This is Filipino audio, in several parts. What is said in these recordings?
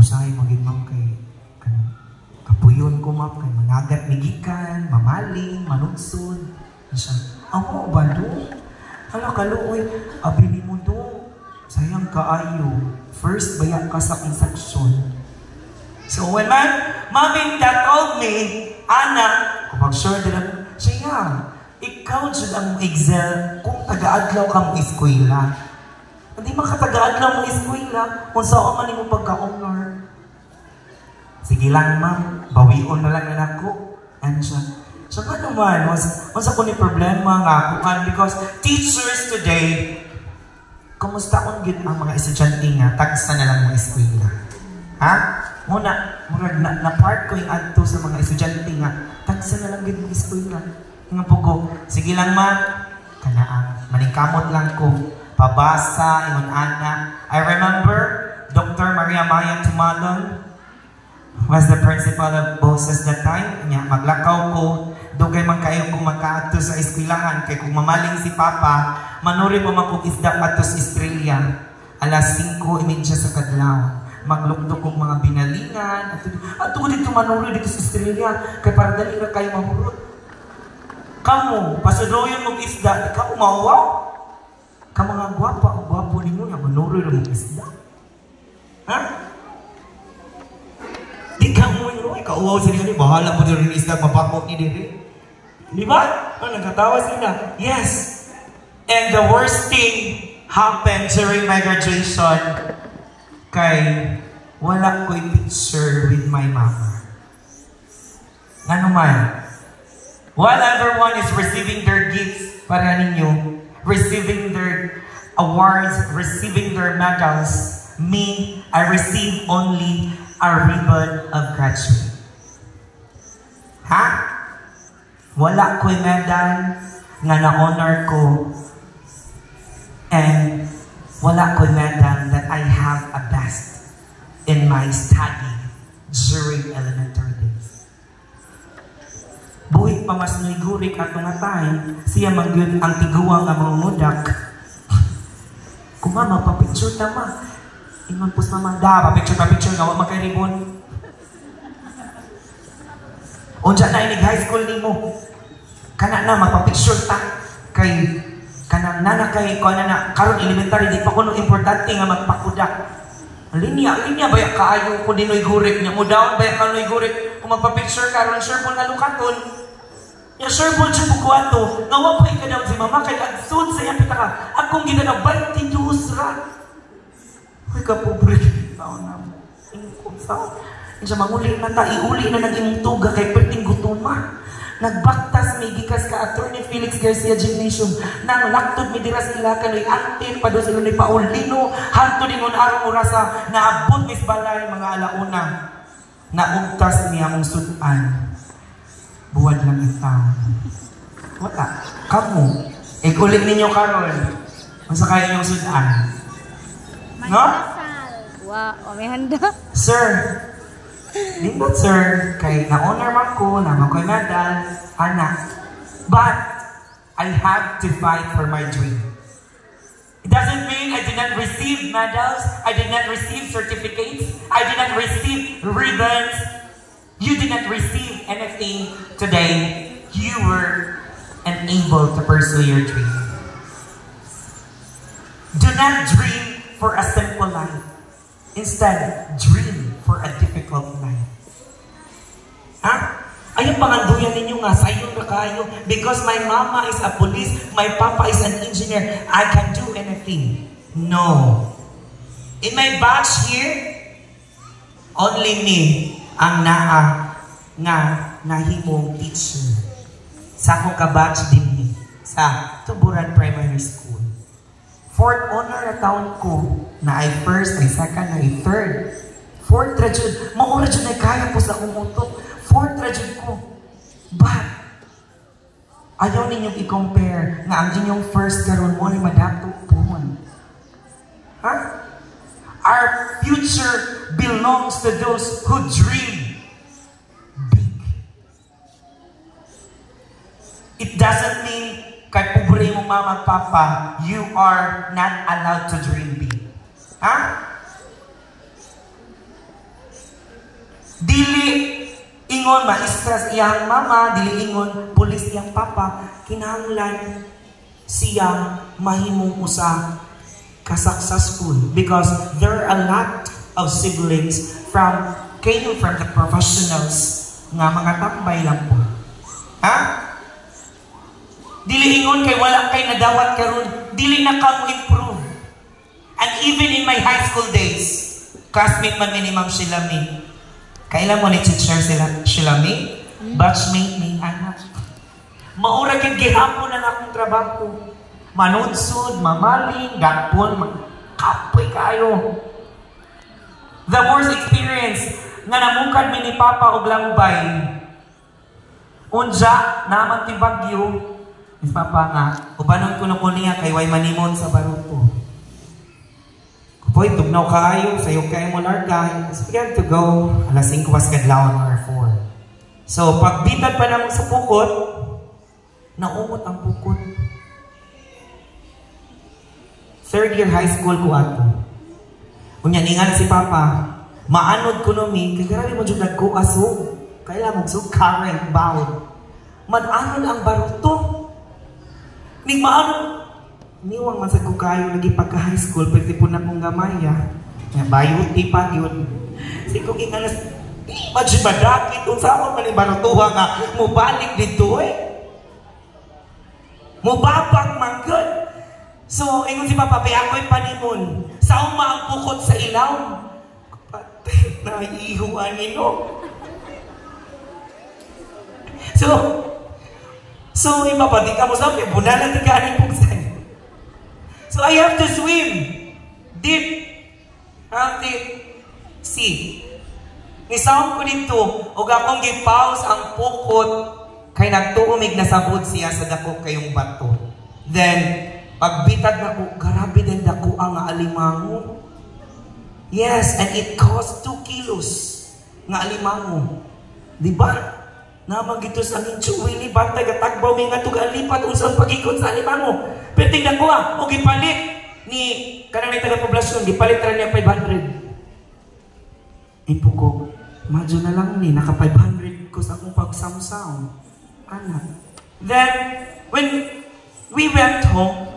usahay maging ma'am kay kapuyon ko ma'am kay managat migikan, mamaling, manugsod. Siya, ako ba do? Hala kaluoy, abili mo do. Sayang kaayo. First, bayak ka sa instruction. So when mommy that told me, anak, kapag sure din siya, ikaw dyan ang excel kung taga-adlaw ka mong eskwela. Hindi makataga-adlaw mong eskwela kung saan man mo pagka-honor. Sige lang ma'am, bawion na lang na ako. Ano siya? So nga naman, once ako ni problema nga ako, because teachers today, kumusta kung gid ang mga estudyante nga, tagsa na lang mga eskwela. Ha? Muna, na-part ko yung adto sa mga estudyante nga, tagsa na lang gid mga eskwela. Nga po ko, sige lang ma, kanaan, maningkamot lang ko, pabasa, ingon ana. I remember, Dr. Maria Maya Tumalon was the principal of BOSES that time. Nya, maglakaw ko, dugay man kayo kung magkaadto sa eskwelahan, kay kung mamaling si Papa, manuri pa man kong isda ato sa Australia, alas 5:30 sa kadlaw. Maglukdok kong mga binalingan, at dito manuri dito sa Australia, kay para dali na kayo mahurot. Kamu, pasudoyon mong isda, di ka umawaw? Ka mga gwapo ninyo, yung manuri na mong isda. Ha? Di ka umawaw, kauwaw sa niyo, bahala mo din isda, mapakot ni diri. Di ba? Nagkatawa sila. Yes. And the worst thing happened during my graduation kay wala ko'y picture with my mama. Ano man? While everyone is receiving their gifts para ninyo, receiving their awards, receiving their medals, me, I receive only a ribbon of graduate. Ha? Wala ko'y medal nga na-honor ko. And wala ko'y medal that I have a best in my study during elementary days. Buhit pa mas nuigurik at nga time, siya magyud ang tiguang nga mga mudak. Kung mama, papicture tama. Ingon pus naman, papicture, nga wag magkaribon. Unja na inig high school ni mo. Kana na, magpapicture ta. Kay kanang nana kay ko na karon elementary di pa kuno importante nga magpakudak. Linya baya kaayo ko dinoy gurik nya mo daw baya kanoy gurik kung magpa-picture karon sure po nalukaton. Ya sure po siya bukuato. Nga pa ikadaw si mama kay adsud sa iya pitaka. Akong gidana 22 ra. Hoy ka pobre taon na mo. Ingko sa. Insa manguli na ta iuli na naging tuga kay perting gutuma. Nagbaktas may gikas ka Attorney Felix Garcia Gymnasium nang laktod mi dira sila kanoy antin pado sila ni Paulino hanto dingon arong orasa naabot mis balay mga alauna naugtas niya mong sudan buwad lang ita wala kamo ikulit ninyo karon unsa kaya inyong sudan no wow may handa sir. Lindot sir, kay na-honor man ko, naman ko'y medal, anak. But, I have to fight for my dream. It doesn't mean I did not receive medals, I did not receive certificates, I did not receive ribbons. You did not receive anything today. You were unable to pursue your dream. Do not dream for a simple life. Instead, dream for a difficult life. Ha? Ayun panganduyan ninyo nga, sayo na kayo. Because my mama is a police, my papa is an engineer, I can do anything. No. In my batch here, only me ang nahimong teacher. Sa akong kabatch din ni, sa Tuburan Primary School. Fourth honor na taon ko, na ay first, ay second, ay third. Fourth tragedy, maura dyan ay kaya po sa akong utok. Fourth tragedy ko. But, ayaw ninyong i-compare na ang inyong first karon mo ni madato po. Ha? Our future belongs to those who dream big. It doesn't mean kay pobre mong mama at papa, you are not allowed to dream big. Ha? Dili ingon maestra iyang mama, dili ingon pulis iyang papa, kinahanglan siya mahimong usa ka successful because there are a lot of siblings came from the professionals nga mga tambay lang po. Ha? Dili ingon kay wala kay nadawat karon, dili na ka mo improve. And even in my high school days, classmate man ni Ma'am Shilami. Kailan mo ni teacher Shilami? Batchmate ni anak. Maura gyud gihapon na akong trabaho. Manudsod, mamaling, gapon, kapoy kayo. The worst experience nga namungkad mi ni Papa og lambay. Unja naman ti bagyo. Ni Papa nga, ubanon ko niya kay way manimon sa baruto. Kupoy, tugnaw kaayo, sayo kayo mo larga. We have to go. Alas 5 was kadlawon or 4. So, pagbitad pa naman sa pukot, naumot ang pukot. Third year high school ko ato. Kunya ningan si Papa, maanod ko nomi, kaya grabe mo dyan nagko asog. Kaya mo so current bawod. Mananod ang baruto. Ning maanod, niwang man sa kukayo, lagi pagka high school, pwede po na kong gamaya. Bayot, ipa, yun. Sige kong ingalas, di ba dyan madakit? Kung saan mo man barutuha nga, mubalik dito eh. Mubabak man good. So, ingon si Papa, ako'y panimon. Sa uma ang pukot sa ilaw. Kapatid, naiihuan nino. So, iba pa, di ka mo sabi, bunalan di ka aning pugsan. So, I have to swim. Deep. Deep. See. Nisaon ko dito, o akong gipause ang pukot, kay nagtuumig na sabod siya sa dako kayong bato. Then, pagbitad na ko, grabe din dako ang alimango. Yes, and it cost 2 kilos nga alimango. Diba? Namang gito sa aming tsuwili, bantay katagbaw may nga alipat unsang pag-ikot sa alimango. Pero tingnan ko o gipalit ni kanang taga-poblasyon, gipalit na niya 500. Ipo ko, madyo na lang ni, naka 500 ko sa akong pagsamsam. Anak. Then, when we went home,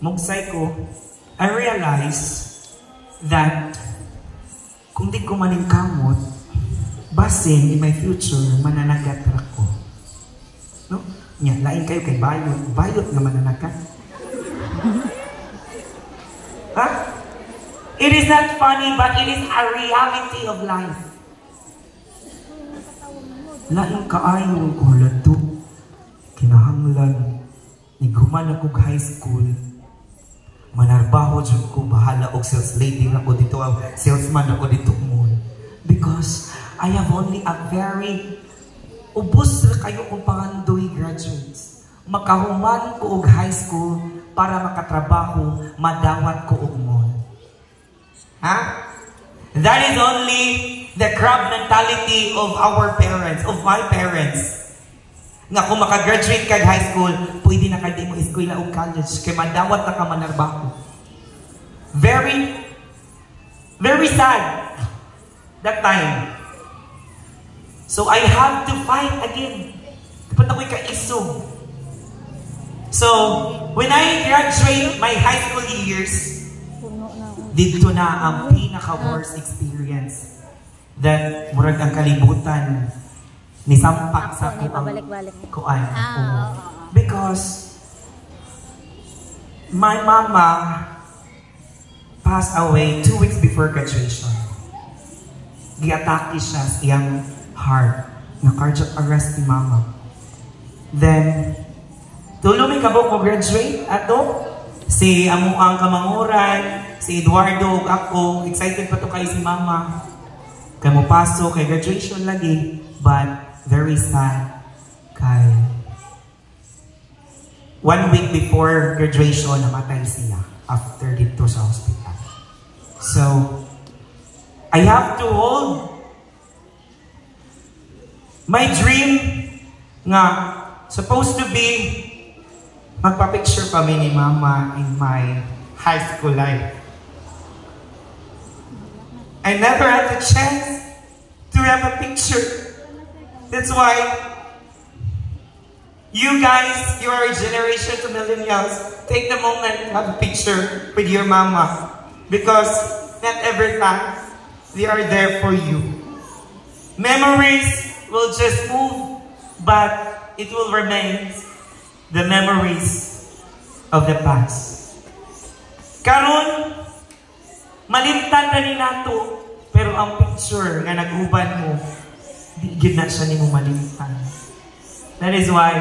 mugsay ko, I realized that kung di ko maningkamot, basin in my future, mananagat ko. No? Nya, lain kayo kay bayot. Bayot nga mananagat. Huh? It is not funny, but it is a reality of life. Lain kaayo ko lato. Kinahanglan. Niguman ako high school. Manarbaho dyan ko. Bahala og sales lady ako dito. Salesman ako dito mo. Because I have only a very ubos na kayo kung pangandoy graduates. Makahuman ko og high school para makatrabaho, madawat ko og mall. Ha? That is only the crab mentality of our parents, of my parents. Nga kung makagraduate kag high school, pwede na kadi mo eskwela o college, kay madawat na ka manarbaho. Very, very sad that time. So I have to fight again. Dapat ako'y kaisog. So, when I graduate my high school years, dito na ang pinaka-worst experience that murag ang kalibutan ni sampak sa kuan. Because my mama passed away 2 weeks before graduation. Giatake siya sa iyang heart. Na cardiac arrest ni mama. Then, tulumi ka ba ko graduate ato? Si amo ang kamanguran, si Eduardo, ako, excited pa to kay si mama. Kaya mo pasok, kay graduation lagi, but very sad kay 1 week before graduation, namatay siya after dito sa hospital. So, I have to hold my dream nga supposed to be magpa-picture kami ni mama in my high school life. I never had the chance to have a picture. That's why you guys, you are a generation to millennials, take the moment to have a picture with your mama. Because not every time, they are there for you. Memories will just move, but it will remain the memories of the past. Karon, malimtan na ni nato, pero ang picture nga nag-uban mo, di gid na siya nimo malimtan. That is why